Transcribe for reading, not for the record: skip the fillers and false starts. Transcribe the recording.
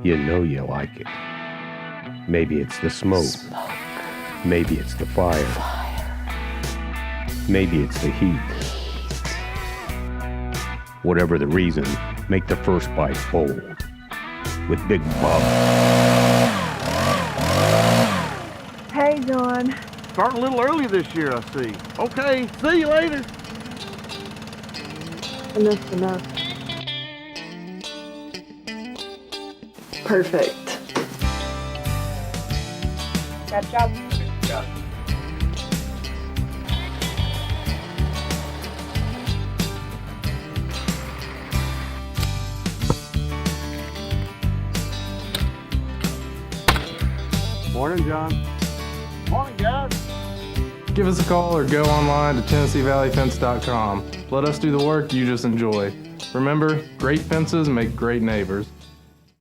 You know you like it. Maybe it's the smoke. Maybe it's the fire. Maybe it's the heat. Whatever the reason, make the first bite bold. With Big Bubba. Hey, John. Starting a little early this year, I see. Okay, see you later. Enough's enough. Perfect. Good job. Morning, John. Morning, guys. Give us a call or go online to TennesseeValleyFence.com. Let us do the work you just enjoy. Remember, great fences make great neighbors.